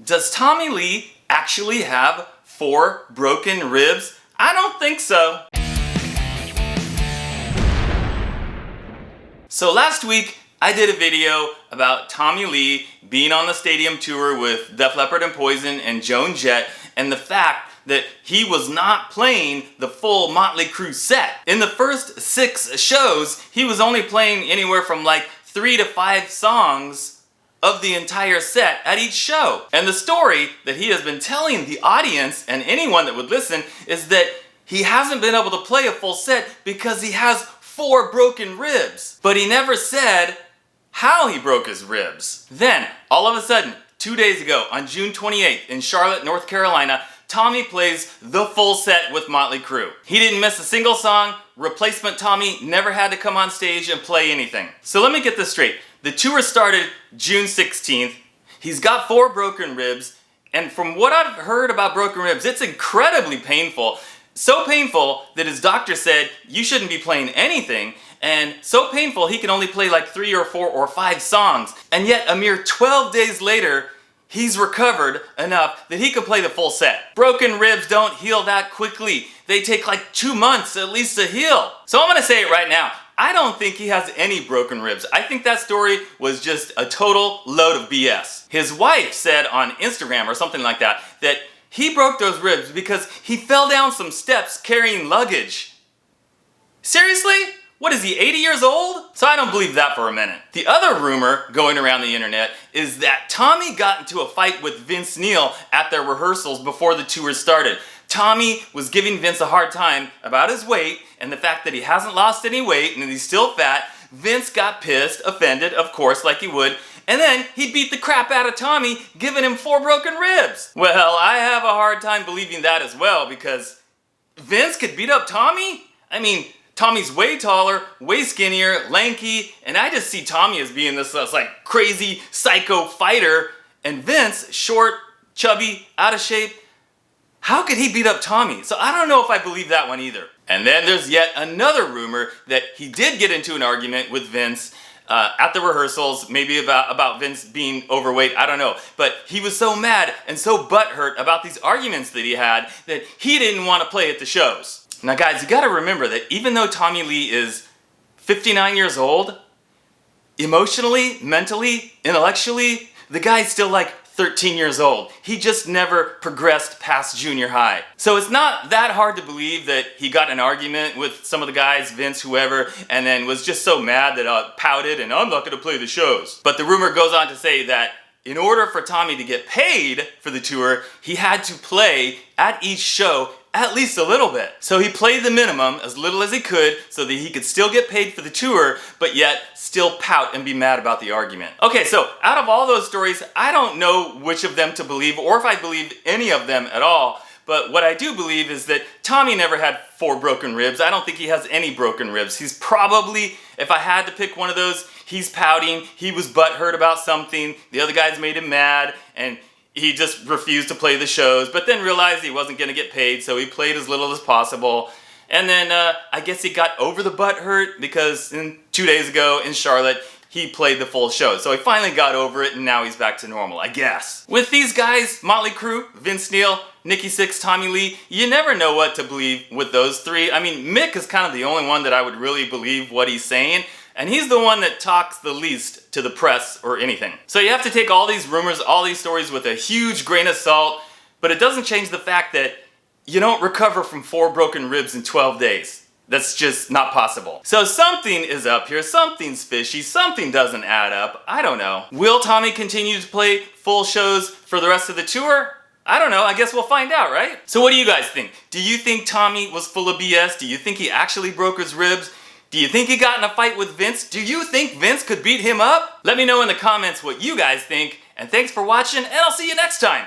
Does Tommy Lee actually have 4 broken ribs? I don't think so. So last week, I did a video about Tommy Lee being on the stadium tour with Def Leppard and Poison and Joan Jett, and the fact that he was not playing the full Motley Crue set. In the first 6 shows, he was only playing anywhere from like 3 to 5 songs of the entire set at each show. And the story that he has been telling the audience and anyone that would listen is that he hasn't been able to play a full set because he has 4 broken ribs. But he never said how he broke his ribs. Then, all of a sudden, 2 days ago, on June 28th in Charlotte, North Carolina, Tommy plays the full set with Motley Crue. He didn't miss a single song. Replacement Tommy never had to come on stage and play anything. So let me get this straight. The tour started June 16th. He's got 4 broken ribs, and from what I've heard about broken ribs, it's incredibly painful. So painful that his doctor said you shouldn't be playing anything, and so painful he can only play like 3 or 4 or 5 songs. And yet a mere 12 days later, he's recovered enough that he could play the full set. Broken ribs don't heal that quickly. They take like 2 months at least to heal. So I'm gonna say it right now. I don't think he has any broken ribs. I think that story was just a total load of BS. His wife said on Instagram or something like that, that he broke those ribs because he fell down some steps carrying luggage. Seriously? What is he, 80 years old? So I don't believe that for a minute. The other rumor going around the internet is that Tommy got into a fight with Vince Neil at their rehearsals before the tour started. Tommy was giving Vince a hard time about his weight and the fact that he hasn't lost any weight and he's still fat. Vince got pissed, offended, of course, like he would, and then he beat the crap out of Tommy, giving him 4 broken ribs. Well, I have a hard time believing that as well, because Vince could beat up Tommy? I mean, Tommy's way taller, way skinnier, lanky, and I just see Tommy as being this like crazy psycho fighter, and Vince, short, chubby, out of shape. How could he beat up Tommy? So I don't know if I believe that one either. And then there's yet another rumor that he did get into an argument with Vince at the rehearsals, maybe about Vince being overweight, I don't know. But he was so mad and so butthurt about these arguments that he had that he didn't want to play at the shows. Now guys, you gotta remember that even though Tommy Lee is 59 years old, emotionally, mentally, intellectually, the guy's still like 13 years old. He just never progressed past junior high. So it's not that hard to believe that he got in an argument with some of the guys, Vince, whoever, and then was just so mad that pouted and I'm not gonna play the shows. But the rumor goes on to say that in order for Tommy to get paid for the tour, he had to play at each show at least a little bit. So he played the minimum, as little as he could, so that he could still get paid for the tour, but yet still pout and be mad about the argument. Okay, so out of all those stories, I don't know which of them to believe, or if I believe any of them at all, but what I do believe is that Tommy never had 4 broken ribs. I don't think he has any broken ribs. He's probably, if I had to pick one of those, he's pouting, he was butthurt about something, the other guys made him mad, and he just refused to play the shows, but then realized he wasn't gonna get paid, so he played as little as possible. And then I guess he got over the butthurt because 2 days ago in Charlotte, he played the full show. So he finally got over it and now he's back to normal, I guess. With these guys, Motley Crue, Vince Neil, Nikki Sixx, Tommy Lee, you never know what to believe with those 3. I mean, Mick is kind of the only one that I would really believe what he's saying. And he's the one that talks the least to the press or anything. So you have to take all these rumors, all these stories with a huge grain of salt, but it doesn't change the fact that you don't recover from 4 broken ribs in 12 days. That's just not possible. So something is up here, something's fishy, something doesn't add up, I don't know. Will Tommy continue to play full shows for the rest of the tour? I don't know, I guess we'll find out, right? So what do you guys think? Do you think Tommy was full of BS? Do you think he actually broke his ribs? Do you think he got in a fight with Vince? Do you think Vince could beat him up? Let me know in the comments what you guys think, and thanks for watching, and I'll see you next time.